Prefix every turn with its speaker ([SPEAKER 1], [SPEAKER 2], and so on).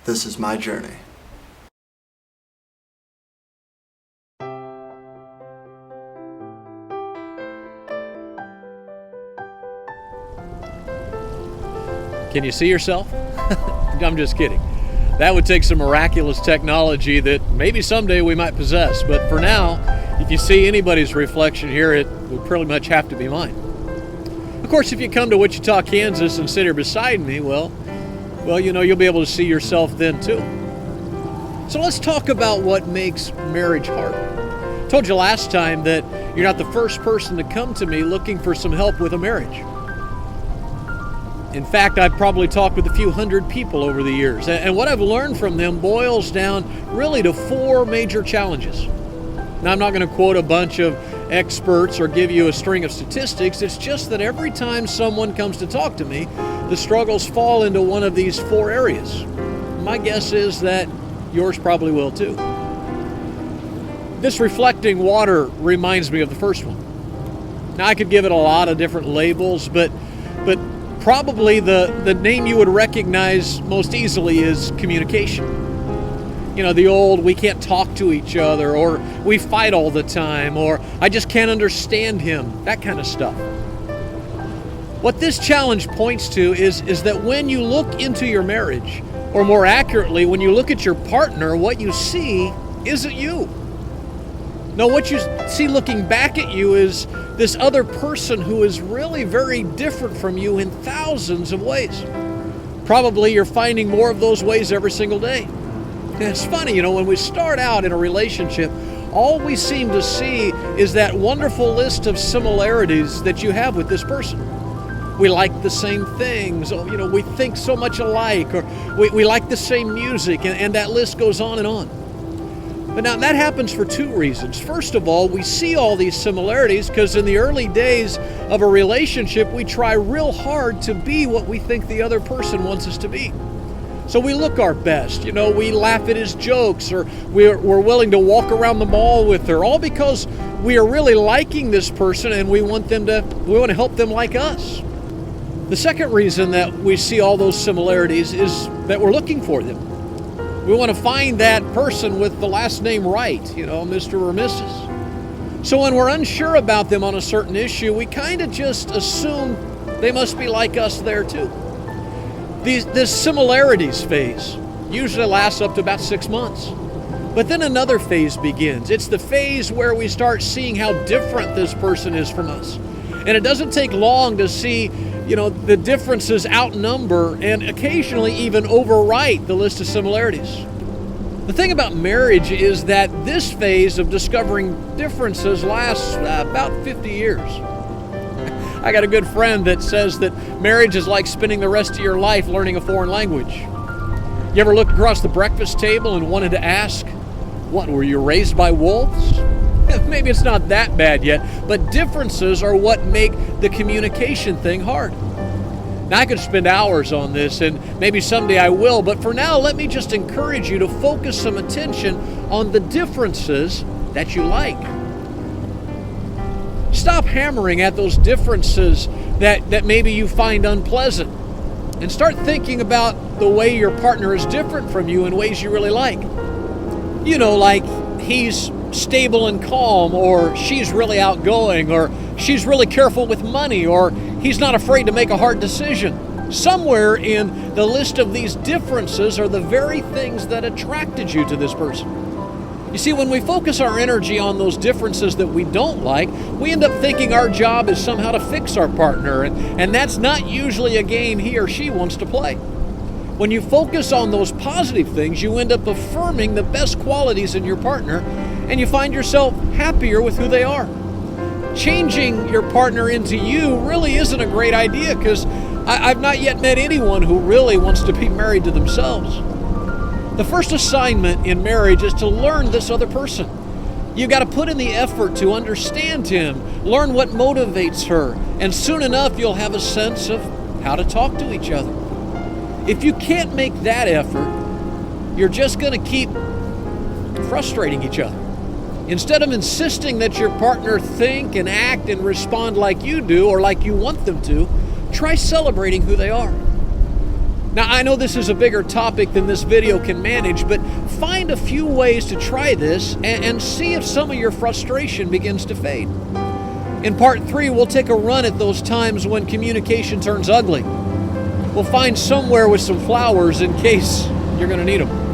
[SPEAKER 1] This is my journey.
[SPEAKER 2] Can you see yourself? I'm just kidding. That would take some miraculous technology that maybe someday we might possess. But for now, if you see anybody's reflection here, it would pretty much have to be mine. Of course, if you come to Wichita, Kansas and sit here beside me, well, you'll be able to see yourself then too. So let's talk about what makes marriage hard. I told you last time that you're not the first person to come to me looking for some help with a marriage. In fact, I've probably talked with a few hundred people over the years, and what I've learned from them boils down really to 4 major challenges. Now, I'm not going to quote a bunch of experts or give you a string of statistics. It's just that every time someone comes to talk to me, the struggles fall into one of these 4 areas. My guess is that yours probably will too. This reflecting water reminds me of the first one. Now, I could give it a lot of different labels, but probably the name you would recognize most easily is communication. You know, the old, we can't talk to each other, or we fight all the time, or I just can't understand him, that kind of stuff. What this challenge points to is that when you look into your marriage, or more accurately, when you look at your partner, what you see isn't you. No, what you see looking back at you is this other person who is really very different from you in thousands of ways. Probably you're finding more of those ways every single day. And it's funny, when we start out in a relationship, all we seem to see is that wonderful list of similarities that you have with this person. We like the same things, we think so much alike, or we like the same music, and that list goes on and on. But now that happens for 2 reasons. First of all, we see all these similarities because in the early days of a relationship, we try real hard to be what we think the other person wants us to be. So we look our best, we laugh at his jokes, or we're willing to walk around the mall with her, all because we are really liking this person and we want to help them like us. The second reason that we see all those similarities is that we're looking for them. We want to find that person with the last name right, Mr. or Mrs. So when we're unsure about them on a certain issue, we kind of just assume they must be like us there too. This similarities phase usually lasts up to about 6 months. But then another phase begins. It's the phase where we start seeing how different this person is from us. And it doesn't take long to see the differences outnumber and occasionally even overwrite the list of similarities. The thing about marriage is that this phase of discovering differences lasts about 50 years. I got a good friend that says that marriage is like spending the rest of your life learning a foreign language. You ever look across the breakfast table and wanted to ask, what, were you raised by wolves? Maybe it's not that bad yet, but differences are what make the communication thing hard. Now, I could spend hours on this, and maybe someday I will, but for now, let me just encourage you to focus some attention on the differences that you like. Stop hammering at those differences that maybe you find unpleasant, and start thinking about the way your partner is different from you in ways you really like. Like he's stable and calm, or she's really outgoing, or she's really careful with money, or he's not afraid to make a hard decision. Somewhere in the list of these differences are the very things that attracted you to this person. You see, when we focus our energy on those differences that we don't like, we end up thinking our job is somehow to fix our partner, and that's not usually a game he or she wants to play. When you focus on those positive things, you end up affirming the best qualities in your partner, and you find yourself happier with who they are. Changing your partner into you really isn't a great idea, because I've not yet met anyone who really wants to be married to themselves. The first assignment in marriage is to learn this other person. You got to put in the effort to understand him, learn what motivates her, and soon enough you'll have a sense of how to talk to each other. If you can't make that effort, you're just going to keep frustrating each other. Instead of insisting that your partner think and act and respond like you do or like you want them to, try celebrating who they are. Now, I know this is a bigger topic than this video can manage, but find a few ways to try this and see if some of your frustration begins to fade. In part 3, we'll take a run at those times when communication turns ugly. We'll find somewhere with some flowers in case you're going to need them.